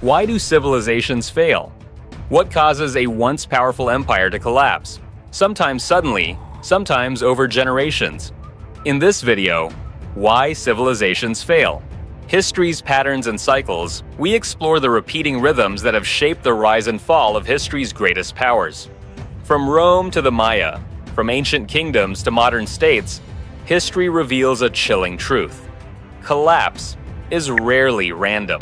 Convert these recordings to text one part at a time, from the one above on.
Why do civilizations fail? What causes a once powerful empire to collapse? Sometimes suddenly, sometimes over generations. In this video, why civilizations fail. History's patterns and cycles, we explore the repeating rhythms that have shaped the rise and fall of history's greatest powers. From Rome to the Maya, from ancient kingdoms to modern states, history reveals a chilling truth. Collapse is rarely random.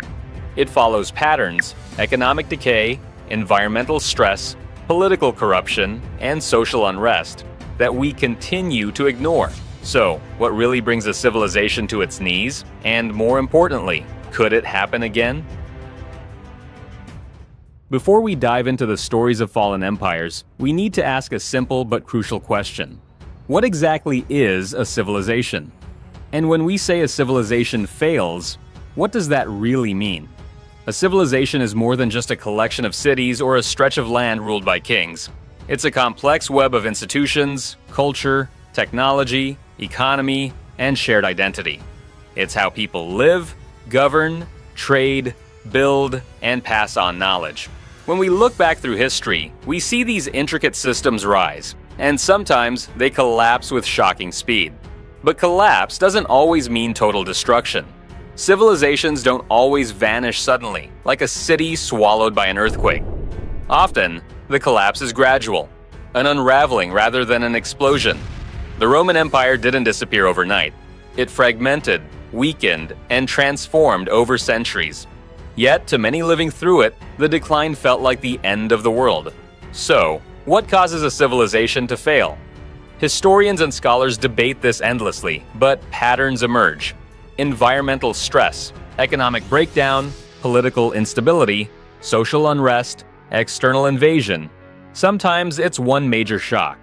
It follows patterns, economic decay, environmental stress, political corruption, and social unrest that we continue to ignore. So, what really brings a civilization to its knees? And more importantly, could it happen again? Before we dive into the stories of fallen empires, we need to ask a simple but crucial question. What exactly is a civilization? And when we say a civilization fails, what does that really mean? A civilization is more than just a collection of cities or a stretch of land ruled by kings. It's a complex web of institutions, culture, technology, economy, and shared identity. It's how people live, govern, trade, build, and pass on knowledge. When we look back through history, we see these intricate systems rise, and sometimes they collapse with shocking speed. But collapse doesn't always mean total destruction. Civilizations don't always vanish suddenly, like a city swallowed by an earthquake. Often, the collapse is gradual, an unraveling rather than an explosion. The Roman Empire didn't disappear overnight. It fragmented, weakened, and transformed over centuries. Yet, to many living through it, the decline felt like the end of the world. So, what causes a civilization to fail? Historians and scholars debate this endlessly, but patterns emerge. Environmental stress, economic breakdown, political instability, social unrest, external invasion. Sometimes it's one major shock.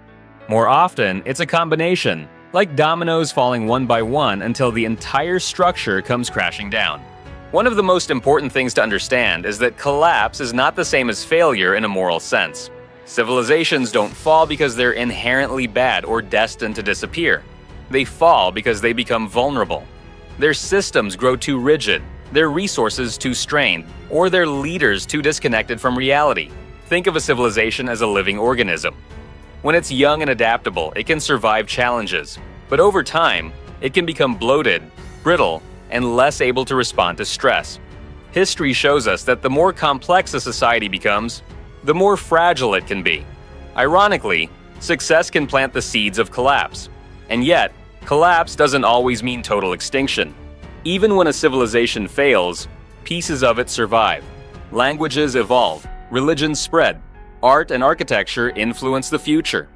More often, it's a combination, like dominoes falling one by one until the entire structure comes crashing down. One of the most important things to understand is that collapse is not the same as failure in a moral sense. Civilizations don't fall because they're inherently bad or destined to disappear. They fall because they become vulnerable. Their systems grow too rigid, their resources too strained, or their leaders too disconnected from reality. Think of a civilization as a living organism. When it's young and adaptable, it can survive challenges. But over time, it can become bloated, brittle, and less able to respond to stress. History shows us that the more complex a society becomes, the more fragile it can be. Ironically, success can plant the seeds of collapse. And yet, collapse doesn't always mean total extinction. Even when a civilization fails, pieces of it survive. Languages evolve, religions spread, art and architecture influence the future.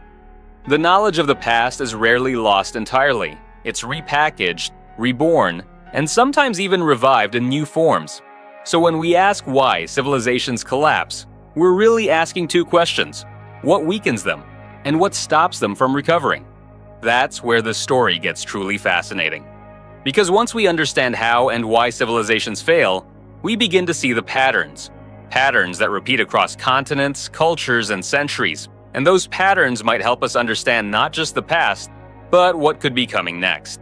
The knowledge of the past is rarely lost entirely. It's repackaged, reborn, and sometimes even revived in new forms. So when we ask why civilizations collapse, we're really asking two questions. What weakens them? And what stops them from recovering? That's where the story gets truly fascinating. Because once we understand how and why civilizations fail, we begin to see the patterns. Patterns that repeat across continents, cultures, and centuries. And those patterns might help us understand not just the past, but what could be coming next.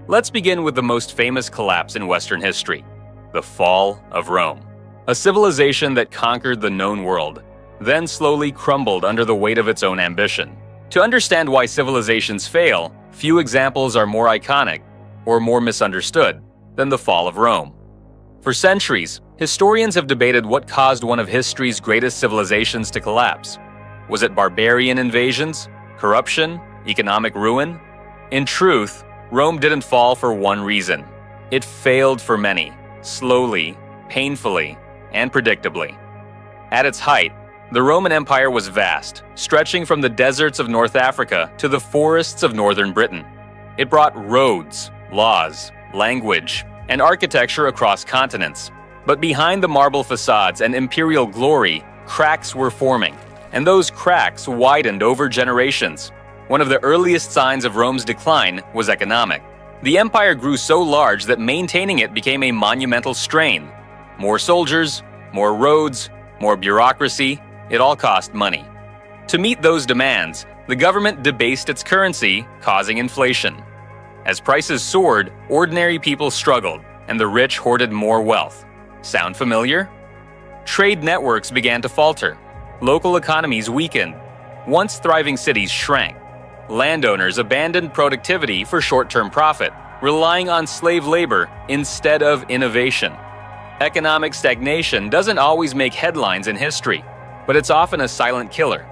Let's begin with the most famous collapse in Western history, the fall of Rome. A civilization that conquered the known world, then slowly crumbled under the weight of its own ambition. To understand why civilizations fail, few examples are more iconic or more misunderstood than the fall of Rome. For centuries, historians have debated what caused one of history's greatest civilizations to collapse. Was it barbarian invasions, corruption, economic ruin? In truth, Rome didn't fall for one reason. It failed for many, slowly, painfully, and predictably. At its height, the Roman Empire was vast, stretching from the deserts of North Africa to the forests of northern Britain. It brought roads, laws, language, and architecture across continents. But behind the marble facades and imperial glory, cracks were forming, and those cracks widened over generations. One of the earliest signs of Rome's decline was economic. The empire grew so large that maintaining it became a monumental strain. More soldiers, more roads, more bureaucracy, it all cost money. To meet those demands, the government debased its currency, causing inflation. As prices soared, ordinary people struggled, and the rich hoarded more wealth. Sound familiar? Trade networks began to falter. Local economies weakened. Once thriving cities shrank. Landowners abandoned productivity for short-term profit, relying on slave labor instead of innovation. Economic stagnation doesn't always make headlines in history, but it's often a silent killer.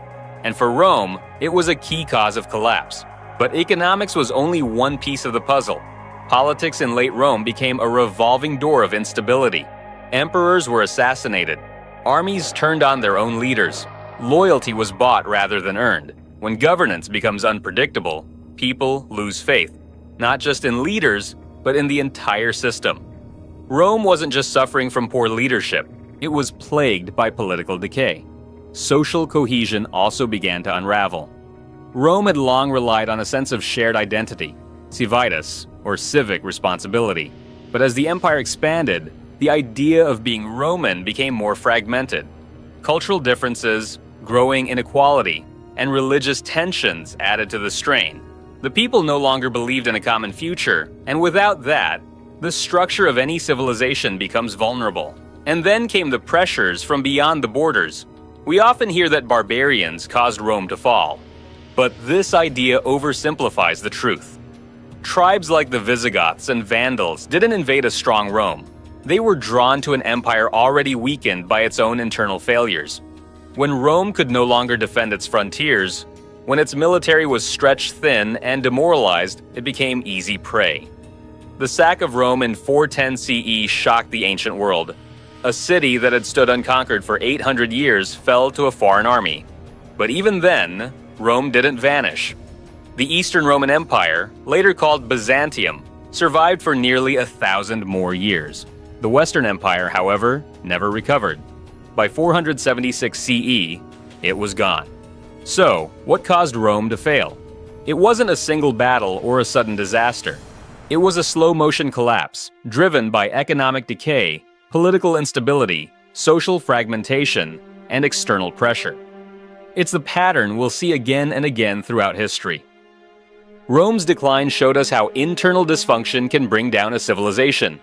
And for Rome, it was a key cause of collapse. But economics was only one piece of the puzzle. Politics in late Rome became a revolving door of instability. Emperors were assassinated. Armies turned on their own leaders. Loyalty was bought rather than earned. When governance becomes unpredictable, people lose faith, not just in leaders, but in the entire system. Rome wasn't just suffering from poor leadership, it was plagued by political decay. Social cohesion also began to unravel. Rome had long relied on a sense of shared identity, civitas, or civic responsibility. But as the empire expanded, the idea of being Roman became more fragmented. Cultural differences, growing inequality, and religious tensions added to the strain. The people no longer believed in a common future, and without that, the structure of any civilization becomes vulnerable. And then came the pressures from beyond the borders. We often hear that barbarians caused Rome to fall. But this idea oversimplifies the truth. Tribes like the Visigoths and Vandals didn't invade a strong Rome. They were drawn to an empire already weakened by its own internal failures. When Rome could no longer defend its frontiers, when its military was stretched thin and demoralized, it became easy prey. The sack of Rome in 410 CE shocked the ancient world. A city that had stood unconquered for 800 years fell to a foreign army. But even then, Rome didn't vanish. The Eastern Roman Empire, later called Byzantium, survived for nearly 1,000 more years. The Western Empire, however, never recovered. By 476 CE, it was gone. So, what caused Rome to fail? It wasn't a single battle or a sudden disaster. It was a slow-motion collapse, driven by economic decay, political instability, social fragmentation, and external pressure. It's the pattern we'll see again and again throughout history. Rome's decline showed us how internal dysfunction can bring down a civilization.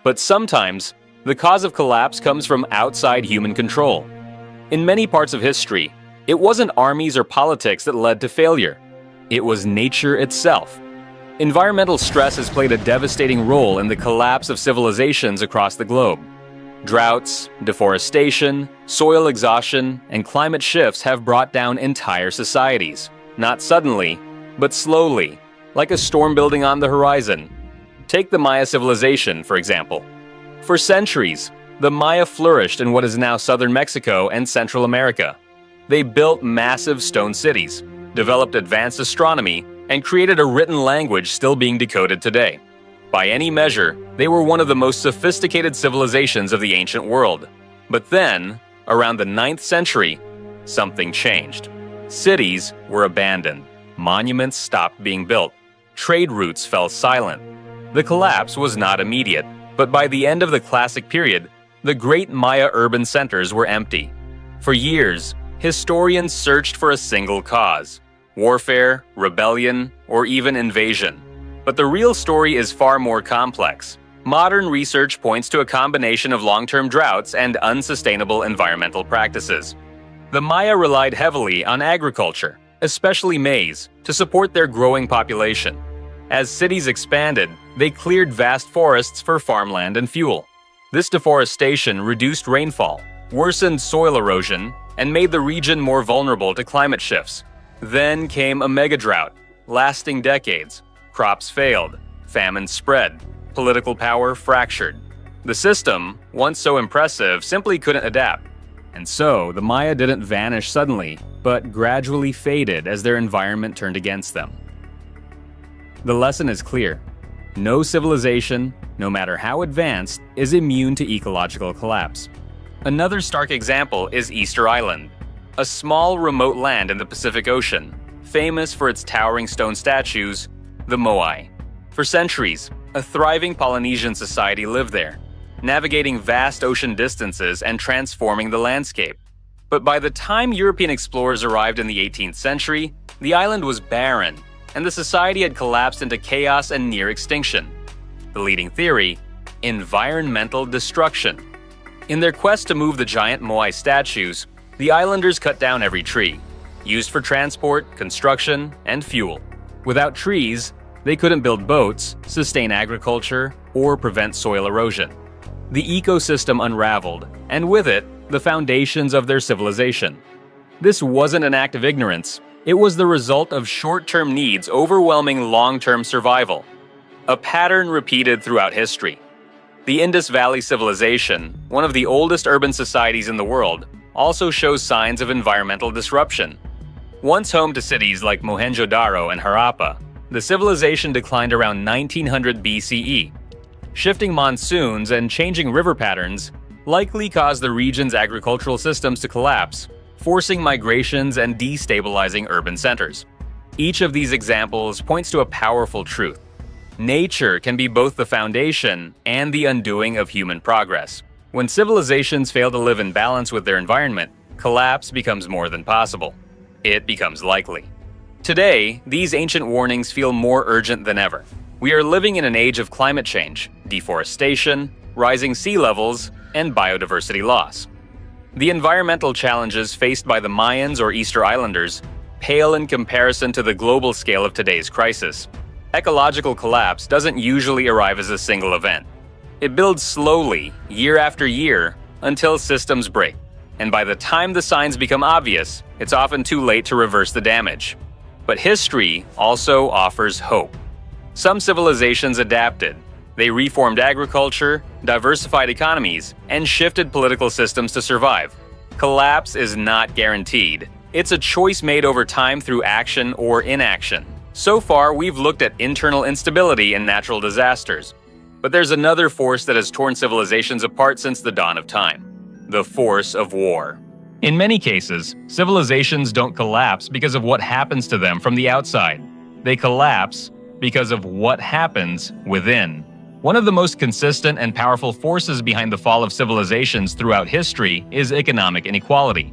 But sometimes, the cause of collapse comes from outside human control. In many parts of history, it wasn't armies or politics that led to failure. It was nature itself. Environmental stress has played a devastating role in the collapse of civilizations across the globe. Droughts, deforestation, soil exhaustion, and climate shifts have brought down entire societies. Not suddenly, but slowly, like a storm building on the horizon. Take the Maya civilization, for example. For centuries, the Maya flourished in what is now southern Mexico and Central America. They built massive stone cities, developed advanced astronomy, and created a written language still being decoded today. By any measure, they were one of the most sophisticated civilizations of the ancient world. But then, around the 9th century, something changed. Cities were abandoned. Monuments stopped being built. Trade routes fell silent. The collapse was not immediate, but by the end of the Classic period, the great Maya urban centers were empty. For years, historians searched for a single cause: warfare, rebellion, or even invasion. But the real story is far more complex. Modern research points to a combination of long-term droughts and unsustainable environmental practices. The Maya relied heavily on agriculture, especially maize, to support their growing population. As cities expanded, they cleared vast forests for farmland and fuel. This deforestation reduced rainfall, worsened soil erosion, and made the region more vulnerable to climate shifts. Then came a megadrought, lasting decades. Crops failed, famine spread, political power fractured. The system, once so impressive, simply couldn't adapt. And so, the Maya didn't vanish suddenly, but gradually faded as their environment turned against them. The lesson is clear. No civilization, no matter how advanced, is immune to ecological collapse. Another stark example is Easter Island, a small remote land in the Pacific Ocean, famous for its towering stone statues, the Moai. For centuries, a thriving Polynesian society lived there, navigating vast ocean distances and transforming the landscape. But by the time European explorers arrived in the 18th century, the island was barren, and the society had collapsed into chaos and near extinction. The leading theory: environmental destruction. In their quest to move the giant Moai statues, the islanders cut down every tree, used for transport, construction, and fuel. Without trees, they couldn't build boats, sustain agriculture, or prevent soil erosion. The ecosystem unraveled, and with it, the foundations of their civilization. This wasn't an act of ignorance. It was the result of short-term needs overwhelming long-term survival. A pattern repeated throughout history. The Indus Valley Civilization, one of the oldest urban societies in the world, also shows signs of environmental disruption. Once home to cities like Mohenjo-Daro and Harappa, the civilization declined around 1900 BCE. Shifting monsoons and changing river patterns likely caused the region's agricultural systems to collapse, forcing migrations and destabilizing urban centers. Each of these examples points to a powerful truth. Nature can be both the foundation and the undoing of human progress. When civilizations fail to live in balance with their environment, collapse becomes more than possible. It becomes likely. Today, these ancient warnings feel more urgent than ever. We are living in an age of climate change, deforestation, rising sea levels, and biodiversity loss. The environmental challenges faced by the Mayans or Easter Islanders pale in comparison to the global scale of today's crisis. Ecological collapse doesn't usually arrive as a single event. It builds slowly, year after year, until systems break. And by the time the signs become obvious, it's often too late to reverse the damage. But history also offers hope. Some civilizations adapted. They reformed agriculture, diversified economies, and shifted political systems to survive. Collapse is not guaranteed. It's a choice made over time through action or inaction. So far, we've looked at internal instability and natural disasters. But there's another force that has torn civilizations apart since the dawn of time: the force of war. In many cases, civilizations don't collapse because of what happens to them from the outside. They collapse because of what happens within. One of the most consistent and powerful forces behind the fall of civilizations throughout history is economic inequality.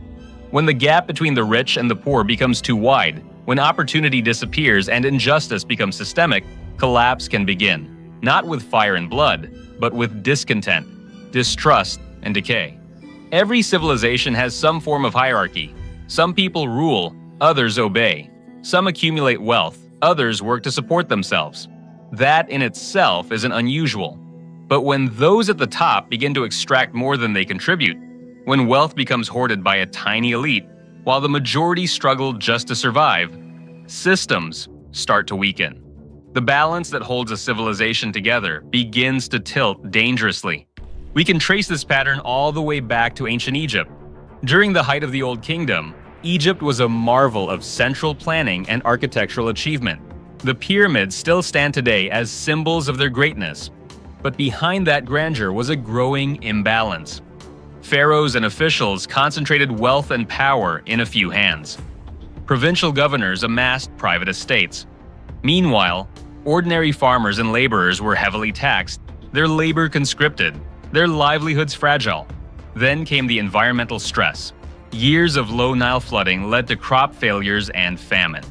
When the gap between the rich and the poor becomes too wide, when opportunity disappears and injustice becomes systemic, collapse can begin. Not with fire and blood, but with discontent, distrust, and decay. Every civilization has some form of hierarchy. Some people rule, others obey. Some accumulate wealth, others work to support themselves. That in itself isn't unusual. But when those at the top begin to extract more than they contribute, when wealth becomes hoarded by a tiny elite, while the majority struggle just to survive, systems start to weaken. The balance that holds a civilization together begins to tilt dangerously. We can trace this pattern all the way back to ancient Egypt. During the height of the Old Kingdom, Egypt was a marvel of central planning and architectural achievement. The pyramids still stand today as symbols of their greatness. But behind that grandeur was a growing imbalance. Pharaohs and officials concentrated wealth and power in a few hands. Provincial governors amassed private estates. Meanwhile, ordinary farmers and laborers were heavily taxed, their labor conscripted, their livelihoods fragile. Then came the environmental stress. Years of low Nile flooding led to crop failures and famine.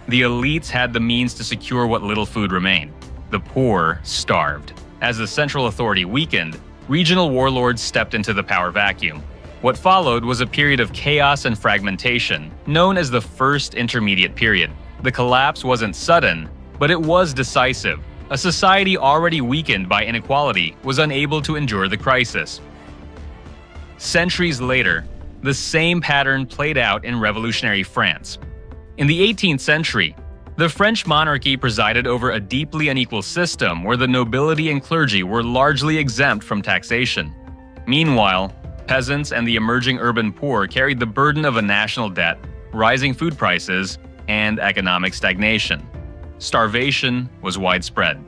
The elites had the means to secure what little food remained. The poor starved. As the central authority weakened, regional warlords stepped into the power vacuum. What followed was a period of chaos and fragmentation, known as the First Intermediate Period. The collapse wasn't sudden, but it was decisive. A society already weakened by inequality was unable to endure the crisis. Centuries later, the same pattern played out in revolutionary France. In the 18th century, the French monarchy presided over a deeply unequal system where the nobility and clergy were largely exempt from taxation. Meanwhile, peasants and the emerging urban poor carried the burden of a national debt, rising food prices, and economic stagnation. Starvation was widespread.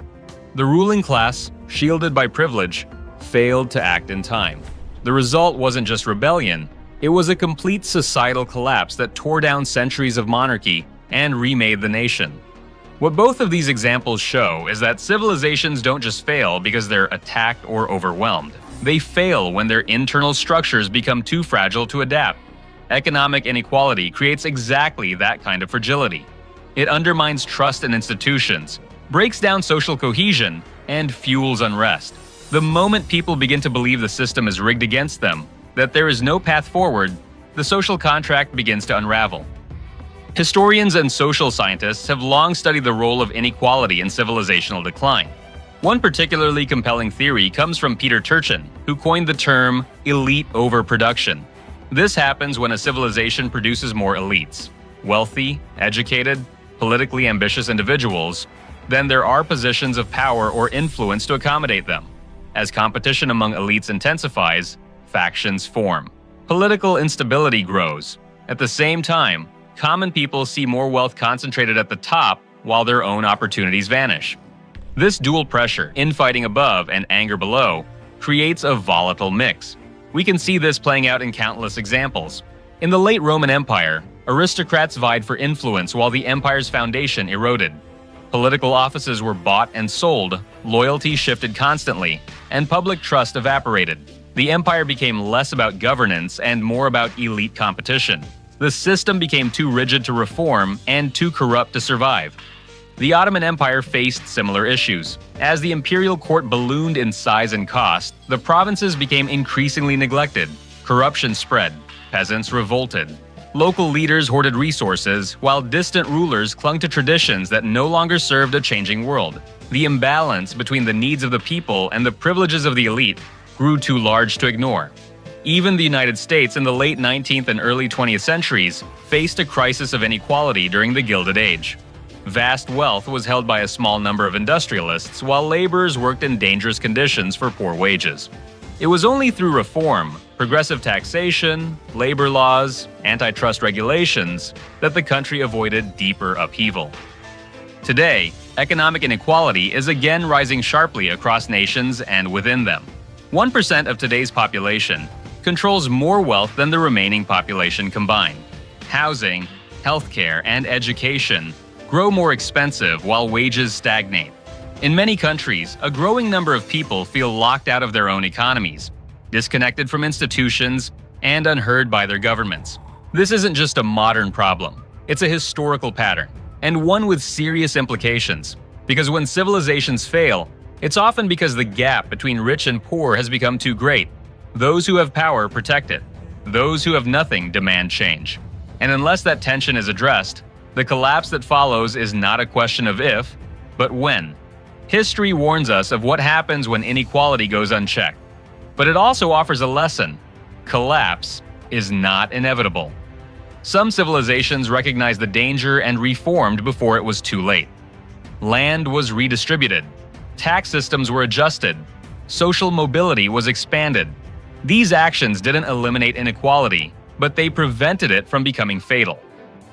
The ruling class, shielded by privilege, failed to act in time. The result wasn't just rebellion, it was a complete societal collapse that tore down centuries of monarchy and remade the nation. What both of these examples show is that civilizations don't just fail because they're attacked or overwhelmed. They fail when their internal structures become too fragile to adapt. Economic inequality creates exactly that kind of fragility. It undermines trust in institutions, breaks down social cohesion, and fuels unrest. The moment people begin to believe the system is rigged against them, that there is no path forward, the social contract begins to unravel. Historians and social scientists have long studied the role of inequality in civilizational decline. One particularly compelling theory comes from Peter Turchin, who coined the term elite overproduction. This happens when a civilization produces more elites, wealthy, educated, politically ambitious individuals, than there are positions of power or influence to accommodate them. As competition among elites intensifies, factions form. Political instability grows. At the same time, common people see more wealth concentrated at the top while their own opportunities vanish. This dual pressure, infighting above and anger below, creates a volatile mix. We can see this playing out in countless examples. In the late Roman Empire, aristocrats vied for influence while the empire's foundation eroded. Political offices were bought and sold, loyalty shifted constantly, and public trust evaporated. The empire became less about governance and more about elite competition. The system became too rigid to reform and too corrupt to survive. The Ottoman Empire faced similar issues. As the imperial court ballooned in size and cost, the provinces became increasingly neglected. Corruption spread. Peasants revolted. Local leaders hoarded resources, while distant rulers clung to traditions that no longer served a changing world. The imbalance between the needs of the people and the privileges of the elite grew too large to ignore. Even the United States in the late 19th and early 20th centuries faced a crisis of inequality during the Gilded Age. Vast wealth was held by a small number of industrialists, while laborers worked in dangerous conditions for poor wages. It was only through reform, progressive taxation, labor laws, antitrust regulations, that the country avoided deeper upheaval. Today, economic inequality is again rising sharply across nations and within them. 1% of today's population controls more wealth than the remaining population combined. Housing, healthcare, and education grow more expensive while wages stagnate. In many countries, a growing number of people feel locked out of their own economies, disconnected from institutions, and unheard by their governments. This isn't just a modern problem, it's a historical pattern, and one with serious implications. Because when civilizations fail, it's often because the gap between rich and poor has become too great. Those who have power protect it. Those who have nothing demand change. And unless that tension is addressed, the collapse that follows is not a question of if, but when. History warns us of what happens when inequality goes unchecked. But it also offers a lesson. Collapse is not inevitable. Some civilizations recognized the danger and reformed before it was too late. Land was redistributed. Tax systems were adjusted. Social mobility was expanded. These actions didn't eliminate inequality, but they prevented it from becoming fatal.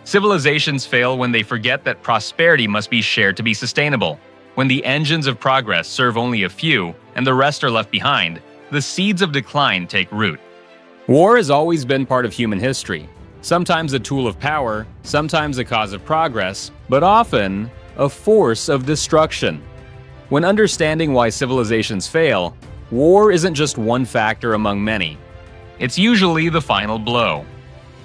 Civilizations fail when they forget that prosperity must be shared to be sustainable. When the engines of progress serve only a few and the rest are left behind, the seeds of decline take root. War has always been part of human history. Sometimes a tool of power, sometimes a cause of progress, but often a force of destruction. When understanding why civilizations fail, war isn't just one factor among many. It's usually the final blow.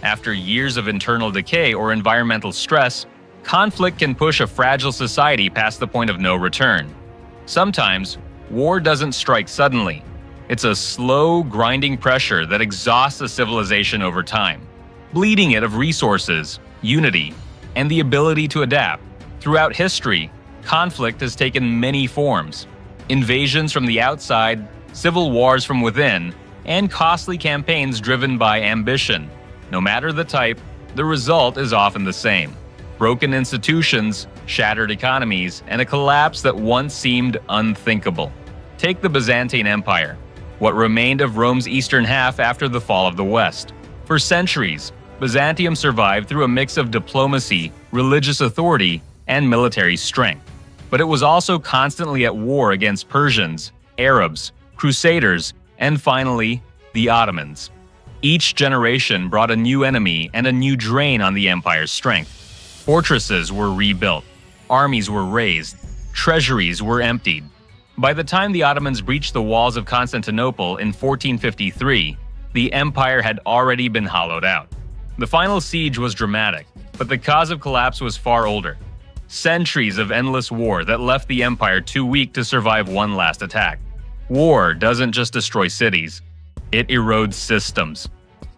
After years of internal decay or environmental stress, conflict can push a fragile society past the point of no return. Sometimes, war doesn't strike suddenly. It's a slow, grinding pressure that exhausts a civilization over time, bleeding it of resources, unity, and the ability to adapt. Throughout history, conflict has taken many forms: invasions from the outside, civil wars from within, and costly campaigns driven by ambition. No matter the type, the result is often the same: broken institutions, shattered economies, and a collapse that once seemed unthinkable. Take the Byzantine Empire, what remained of Rome's eastern half after the fall of the West. For centuries, Byzantium survived through a mix of diplomacy, religious authority, and military strength. But it was also constantly at war against Persians, Arabs, Crusaders, and finally, the Ottomans. Each generation brought a new enemy and a new drain on the empire's strength. Fortresses were rebuilt, armies were raised, treasuries were emptied. By the time the Ottomans breached the walls of Constantinople in 1453, the empire had already been hollowed out. The final siege was dramatic, but the cause of collapse was far older. Centuries of endless war that left the empire too weak to survive one last attack. War doesn't just destroy cities, it erodes systems.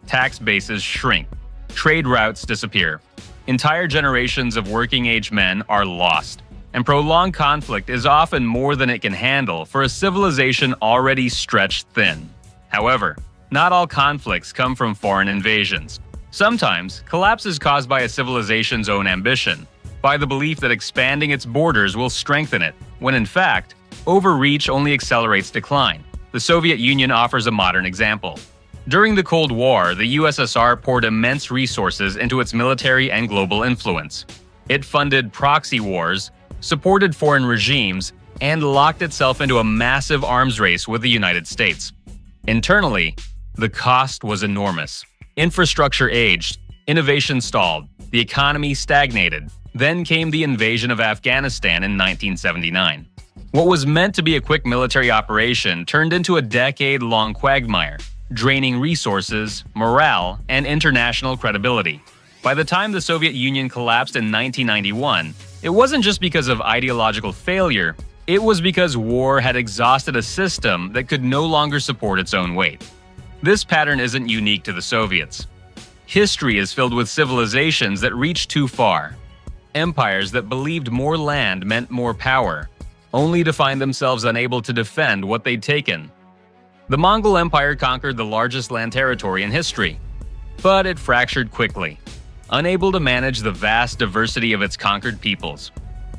Tax bases shrink, trade routes disappear, entire generations of working-age men are lost, and prolonged conflict is often more than it can handle for a civilization already stretched thin. However, not all conflicts come from foreign invasions. Sometimes, collapse is caused by a civilization's own ambition, by the belief that expanding its borders will strengthen it, when in fact, overreach only accelerates decline. The Soviet Union offers a modern example. During the Cold War, the USSR poured immense resources into its military and global influence. It funded proxy wars, supported foreign regimes, and locked itself into a massive arms race with the United States. Internally, the cost was enormous. Infrastructure aged, innovation stalled, the economy stagnated. Then came the invasion of Afghanistan in 1979. What was meant to be a quick military operation turned into a decade-long quagmire, draining resources, morale, and international credibility. By the time the Soviet Union collapsed in 1991, it wasn't just because of ideological failure, it was because war had exhausted a system that could no longer support its own weight. This pattern isn't unique to the Soviets. History is filled with civilizations that reached too far. Empires that believed more land meant more power, only to find themselves unable to defend what they'd taken. The Mongol Empire conquered the largest land territory in history, but it fractured quickly, unable to manage the vast diversity of its conquered peoples.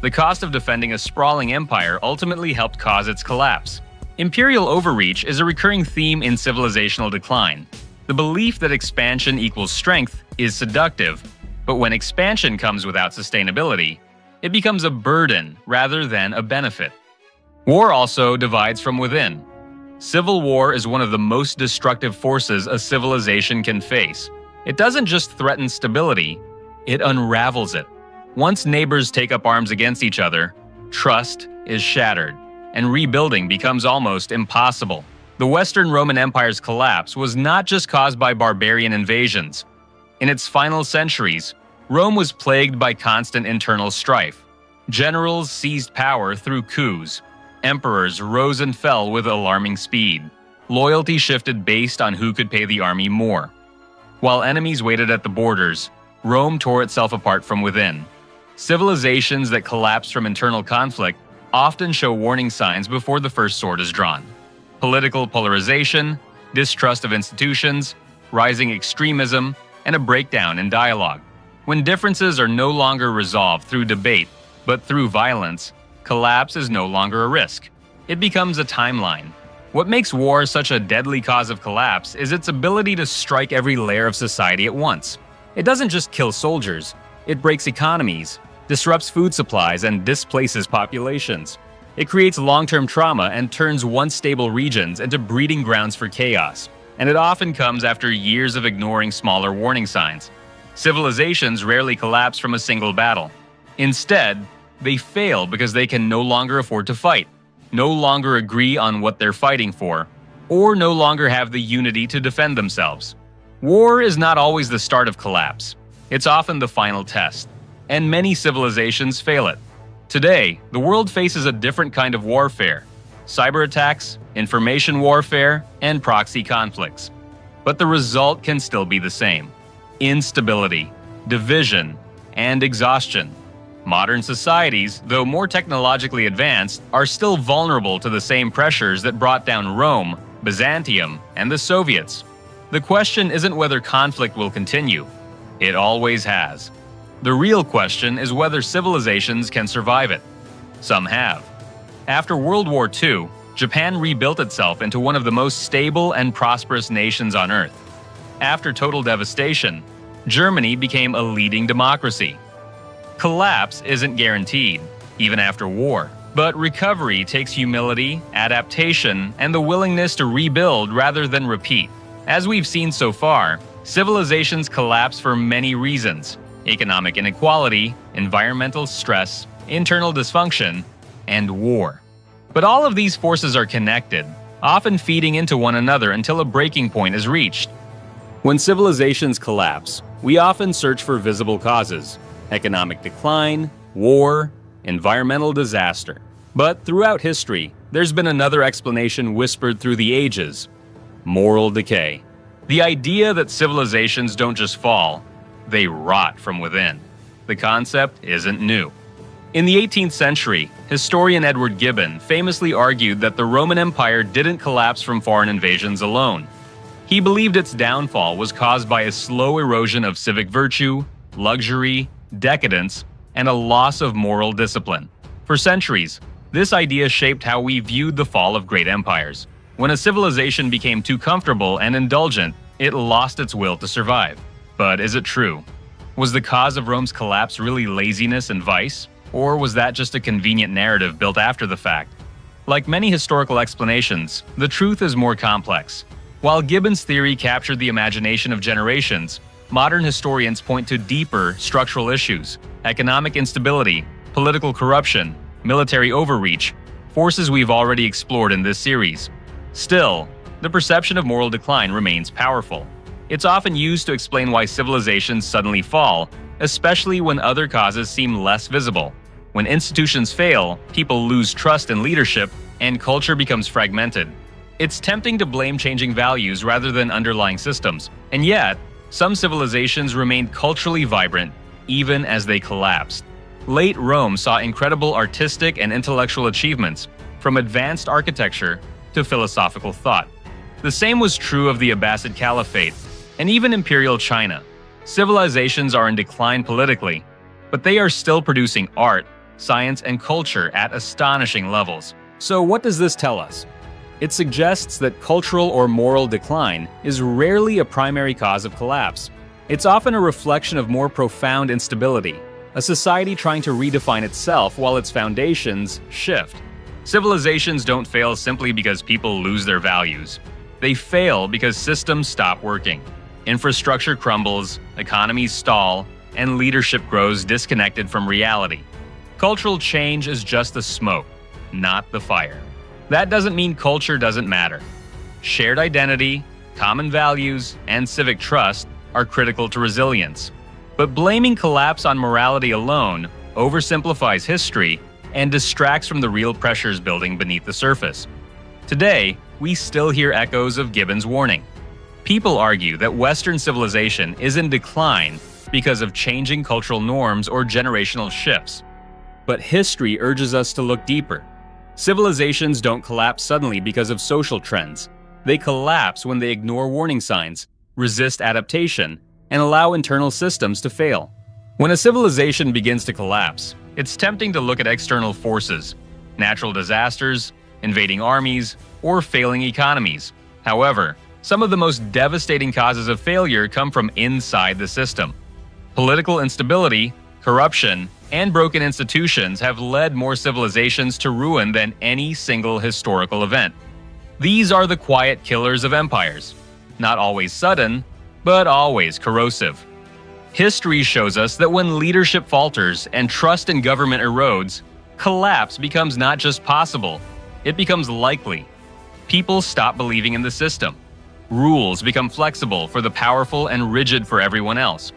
The cost of defending a sprawling empire ultimately helped cause its collapse. Imperial overreach is a recurring theme in civilizational decline. The belief that expansion equals strength is seductive, but when expansion comes without sustainability, it becomes a burden rather than a benefit. War also divides from within. Civil war is one of the most destructive forces a civilization can face. It doesn't just threaten stability, it unravels it. Once neighbors take up arms against each other, trust is shattered, and rebuilding becomes almost impossible. The Western Roman Empire's collapse was not just caused by barbarian invasions. In its final centuries, Rome was plagued by constant internal strife. Generals seized power through coups. Emperors rose and fell with alarming speed. Loyalty shifted based on who could pay the army more. While enemies waited at the borders, Rome tore itself apart from within. Civilizations that collapse from internal conflict often show warning signs before the first sword is drawn. Political polarization, distrust of institutions, rising extremism, and a breakdown in dialogue. When differences are no longer resolved through debate, but through violence, collapse is no longer a risk. It becomes a timeline. What makes war such a deadly cause of collapse is its ability to strike every layer of society at once. It doesn't just kill soldiers, it breaks economies, disrupts food supplies, and displaces populations. It creates long-term trauma and turns once stable regions into breeding grounds for chaos. And it often comes after years of ignoring smaller warning signs. Civilizations rarely collapse from a single battle. Instead, they fail because they can no longer afford to fight, no longer agree on what they're fighting for, or no longer have the unity to defend themselves. War is not always the start of collapse. It's often the final test, and many civilizations fail it. Today, the world faces a different kind of warfare: cyber attacks, information warfare, and proxy conflicts. But the result can still be the same: instability, division, and exhaustion. Modern societies, though more technologically advanced, are still vulnerable to the same pressures that brought down Rome, Byzantium, and the Soviets. The question isn't whether conflict will continue. It always has. The real question is whether civilizations can survive it. Some have. After World War II, Japan rebuilt itself into one of the most stable and prosperous nations on Earth. After total devastation, Germany became a leading democracy. Collapse isn't guaranteed, even after war. But recovery takes humility, adaptation, and the willingness to rebuild rather than repeat. As we've seen so far, civilizations collapse for many reasons: economic inequality, environmental stress, internal dysfunction, and war. But all of these forces are connected, often feeding into one another until a breaking point is reached. When civilizations collapse, we often search for visible causes: economic decline, war, environmental disaster. But throughout history, there's been another explanation whispered through the ages: moral decay. The idea that civilizations don't just fall, they rot from within. The concept isn't new. In the 18th century, historian Edward Gibbon famously argued that the Roman Empire didn't collapse from foreign invasions alone. He believed its downfall was caused by a slow erosion of civic virtue, luxury, decadence, and a loss of moral discipline. For centuries, this idea shaped how we viewed the fall of great empires. When a civilization became too comfortable and indulgent, it lost its will to survive. But is it true? Was the cause of Rome's collapse really laziness and vice? Or was that just a convenient narrative built after the fact? Like many historical explanations, the truth is more complex. While Gibbon's theory captured the imagination of generations, modern historians point to deeper structural issues: economic instability, political corruption, military overreach, forces we've already explored in this series. Still, the perception of moral decline remains powerful. It's often used to explain why civilizations suddenly fall, especially when other causes seem less visible. When institutions fail, people lose trust in leadership, and culture becomes fragmented. It's tempting to blame changing values rather than underlying systems, and yet, some civilizations remained culturally vibrant even as they collapsed. Late Rome saw incredible artistic and intellectual achievements, from advanced architecture to philosophical thought. The same was true of the Abbasid Caliphate, and even Imperial China. Civilizations are in decline politically, but they are still producing art, science, and culture at astonishing levels. So what does this tell us? It suggests that cultural or moral decline is rarely a primary cause of collapse. It's often a reflection of more profound instability, a society trying to redefine itself while its foundations shift. Civilizations don't fail simply because people lose their values. They fail because systems stop working. Infrastructure crumbles, economies stall, and leadership grows disconnected from reality. Cultural change is just the smoke, not the fire. That doesn't mean culture doesn't matter. Shared identity, common values, and civic trust are critical to resilience. But blaming collapse on morality alone oversimplifies history and distracts from the real pressures building beneath the surface. Today, we still hear echoes of Gibbon's warning. People argue that Western civilization is in decline because of changing cultural norms or generational shifts. But history urges us to look deeper. Civilizations don't collapse suddenly because of social trends. They collapse when they ignore warning signs, resist adaptation, and allow internal systems to fail. When a civilization begins to collapse, it's tempting to look at external forces: natural disasters, invading armies, or failing economies. However, some of the most devastating causes of failure come from inside the system. Political instability, corruption, and broken institutions have led more civilizations to ruin than any single historical event. These are the quiet killers of empires. Not always sudden, but always corrosive. History shows us that when leadership falters and trust in government erodes, collapse becomes not just possible, it becomes likely. People stop believing in the system. Rules become flexible for the powerful and rigid for everyone else.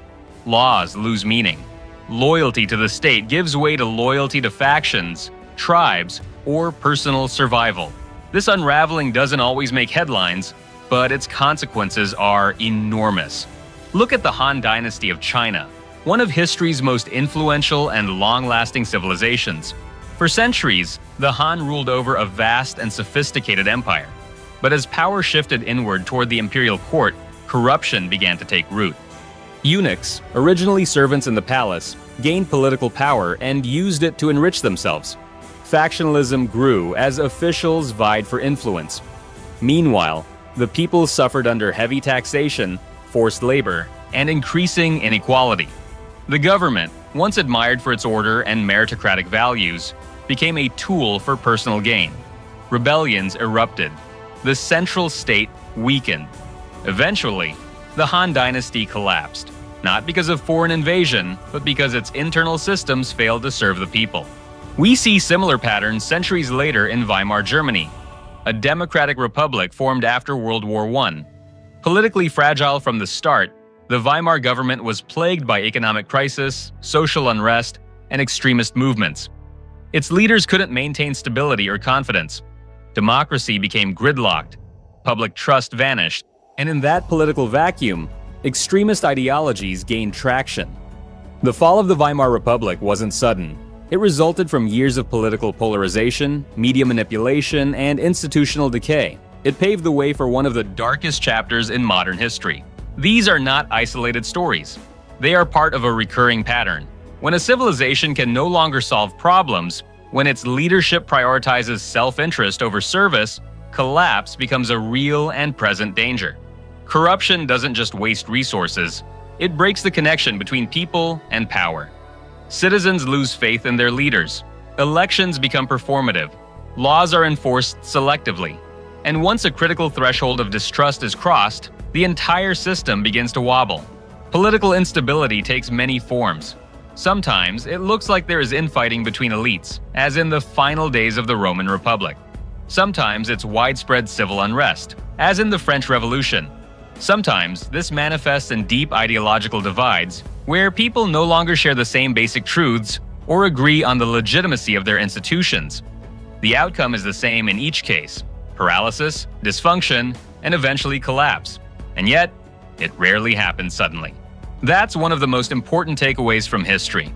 Laws lose meaning. Loyalty to the state gives way to loyalty to factions, tribes, or personal survival. This unraveling doesn't always make headlines, but its consequences are enormous. Look at the Han Dynasty of China, one of history's most influential and long-lasting civilizations. For centuries, the Han ruled over a vast and sophisticated empire. But as power shifted inward toward the imperial court, corruption began to take root. Eunuchs, originally servants in the palace, gained political power and used it to enrich themselves. Factionalism grew as officials vied for influence. Meanwhile, the people suffered under heavy taxation, forced labor, and increasing inequality. The government, once admired for its order and meritocratic values, became a tool for personal gain. Rebellions erupted. The central state weakened. Eventually, the Han Dynasty collapsed, not because of foreign invasion, but because its internal systems failed to serve the people. We see similar patterns centuries later in Weimar Germany, a democratic republic formed after World War I. Politically fragile from the start, the Weimar government was plagued by economic crisis, social unrest, and extremist movements. Its leaders couldn't maintain stability or confidence. Democracy became gridlocked, public trust vanished, and in that political vacuum, extremist ideologies gained traction. The fall of the Weimar Republic wasn't sudden. It resulted from years of political polarization, media manipulation, and institutional decay. It paved the way for one of the darkest chapters in modern history. These are not isolated stories. They are part of a recurring pattern. When a civilization can no longer solve problems, when its leadership prioritizes self-interest over service, collapse becomes a real and present danger. Corruption doesn't just waste resources, it breaks the connection between people and power. Citizens lose faith in their leaders. Elections become performative. Laws are enforced selectively. And once a critical threshold of distrust is crossed, the entire system begins to wobble. Political instability takes many forms. Sometimes it looks like there is infighting between elites, as in the final days of the Roman Republic. Sometimes it's widespread civil unrest, as in the French Revolution. Sometimes this manifests in deep ideological divides, where people no longer share the same basic truths or agree on the legitimacy of their institutions. The outcome is the same in each case: paralysis, dysfunction, and eventually collapse. And yet, it rarely happens suddenly. That's one of the most important takeaways from history.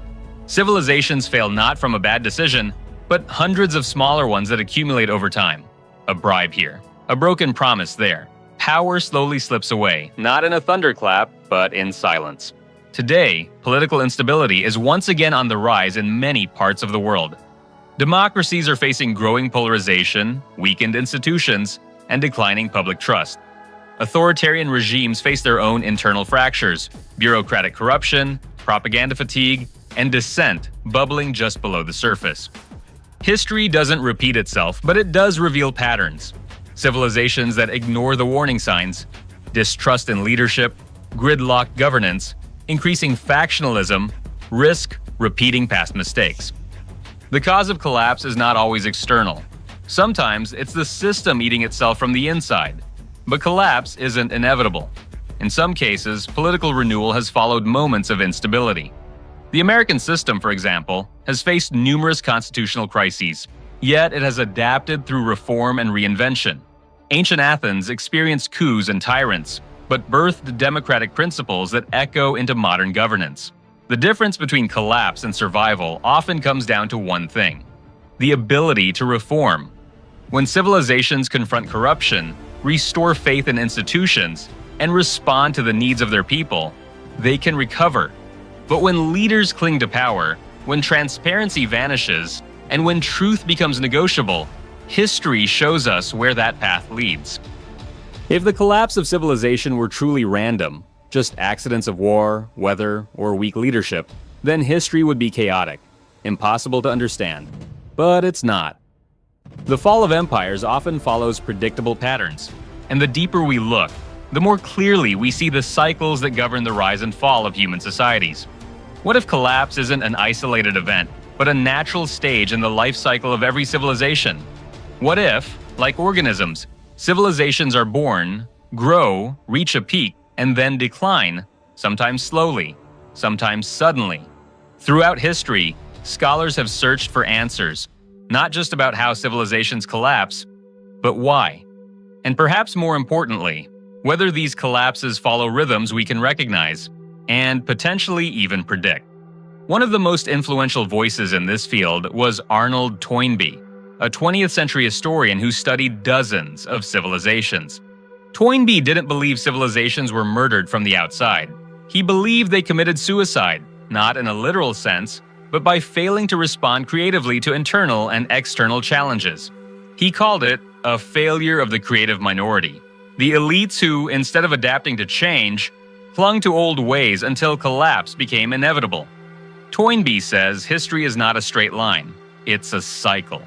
Civilizations fail not from a bad decision, but hundreds of smaller ones that accumulate over time. A bribe here, a broken promise there. Power slowly slips away, not in a thunderclap, but in silence. Today, political instability is once again on the rise in many parts of the world. Democracies are facing growing polarization, weakened institutions, and declining public trust. Authoritarian regimes face their own internal fractures, bureaucratic corruption, propaganda fatigue, and dissent bubbling just below the surface. History doesn't repeat itself, but it does reveal patterns. Civilizations that ignore the warning signs, distrust in leadership, gridlocked governance, increasing factionalism, risk repeating past mistakes. The cause of collapse is not always external. Sometimes it's the system eating itself from the inside. But collapse isn't inevitable. In some cases, political renewal has followed moments of instability. The American system, for example, has faced numerous constitutional crises, yet it has adapted through reform and reinvention. Ancient Athens experienced coups and tyrants, but birthed democratic principles that echo into modern governance. The difference between collapse and survival often comes down to one thing: the ability to reform. When civilizations confront corruption, restore faith in institutions, and respond to the needs of their people, they can recover. But when leaders cling to power, when transparency vanishes, and when truth becomes negotiable, history shows us where that path leads. If the collapse of civilization were truly random, just accidents of war, weather, or weak leadership, then history would be chaotic, impossible to understand. But it's not. The fall of empires often follows predictable patterns, and the deeper we look, the more clearly we see the cycles that govern the rise and fall of human societies. What if collapse isn't an isolated event, but a natural stage in the life cycle of every civilization? What if, like organisms, civilizations are born, grow, reach a peak, and then decline, sometimes slowly, sometimes suddenly? Throughout history, scholars have searched for answers, not just about how civilizations collapse, but why. And perhaps more importantly, whether these collapses follow rhythms we can recognize, and potentially even predict. One of the most influential voices in this field was Arnold Toynbee, a 20th century historian who studied dozens of civilizations. Toynbee didn't believe civilizations were murdered from the outside. He believed they committed suicide, not in a literal sense, but by failing to respond creatively to internal and external challenges. He called it a failure of the creative minority. The elites who, instead of adapting to change, clung to old ways until collapse became inevitable. Toynbee says history is not a straight line, it's a cycle.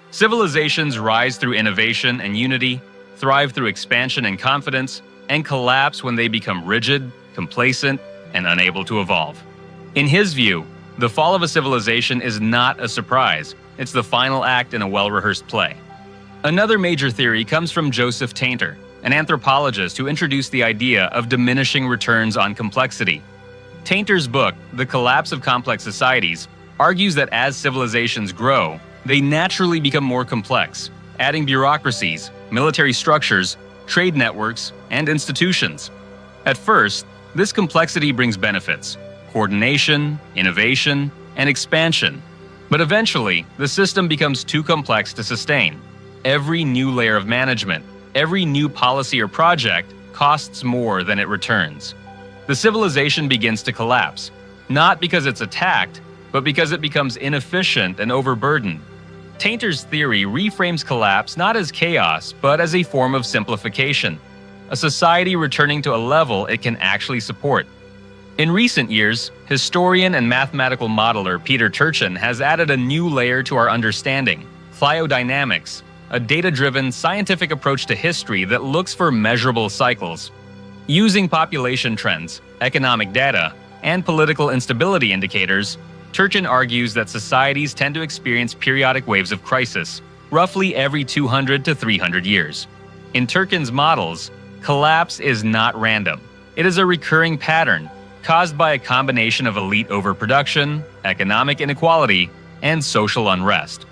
Civilizations rise through innovation and unity, thrive through expansion and confidence, and collapse when they become rigid, complacent, and unable to evolve. In his view, the fall of a civilization is not a surprise, it's the final act in a well-rehearsed play. Another major theory comes from Joseph Tainter, an anthropologist who introduced the idea of diminishing returns on complexity. Tainter's book, The Collapse of Complex Societies, argues that as civilizations grow, they naturally become more complex, adding bureaucracies, military structures, trade networks, and institutions. At first, this complexity brings benefits: coordination, innovation, and expansion. But eventually, the system becomes too complex to sustain. Every new layer of management, every new policy or project costs more than it returns. The civilization begins to collapse, not because it's attacked, but because it becomes inefficient and overburdened. Tainter's theory reframes collapse not as chaos, but as a form of simplification, a society returning to a level it can actually support. In recent years, historian and mathematical modeler Peter Turchin has added a new layer to our understanding: cliodynamics, a data-driven scientific approach to history that looks for measurable cycles. Using population trends, economic data, and political instability indicators, Turchin argues that societies tend to experience periodic waves of crisis, roughly every 200 to 300 years. In Turchin's models, collapse is not random. It is a recurring pattern caused by a combination of elite overproduction, economic inequality, and social unrest.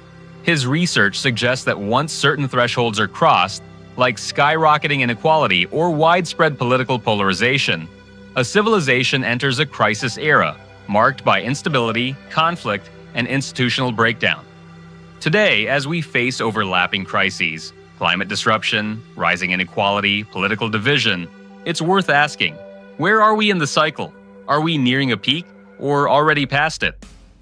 His research suggests that once certain thresholds are crossed, like skyrocketing inequality or widespread political polarization, a civilization enters a crisis era, marked by instability, conflict, and institutional breakdown. Today, as we face overlapping crises, climate disruption, rising inequality, political division, it's worth asking, where are we in the cycle? Are we nearing a peak or already past it?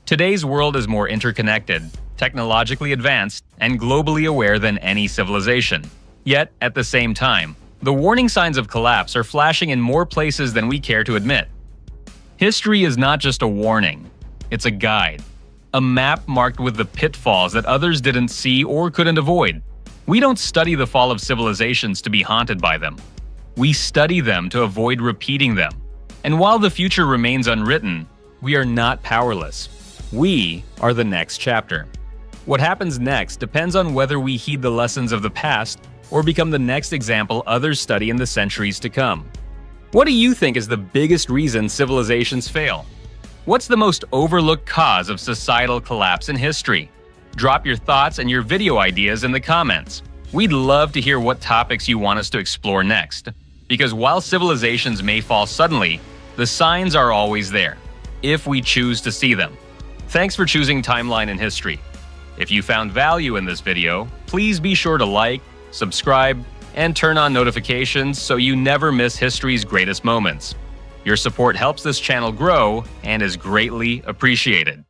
Today's world is more interconnected, technologically advanced, and globally aware than any civilization. Yet, at the same time, the warning signs of collapse are flashing in more places than we care to admit. History is not just a warning, it's a guide. A map marked with the pitfalls that others didn't see or couldn't avoid. We don't study the fall of civilizations to be haunted by them. We study them to avoid repeating them. And while the future remains unwritten, we are not powerless. We are the next chapter. What happens next depends on whether we heed the lessons of the past or become the next example others study in the centuries to come. What do you think is the biggest reason civilizations fail? What's the most overlooked cause of societal collapse in history? Drop your thoughts and your video ideas in the comments. We'd love to hear what topics you want us to explore next. Because while civilizations may fall suddenly, the signs are always there, if we choose to see them. Thanks for choosing Timeline in History. If you found value in this video, please be sure to like, subscribe, and turn on notifications so you never miss history's greatest moments. Your support helps this channel grow and is greatly appreciated.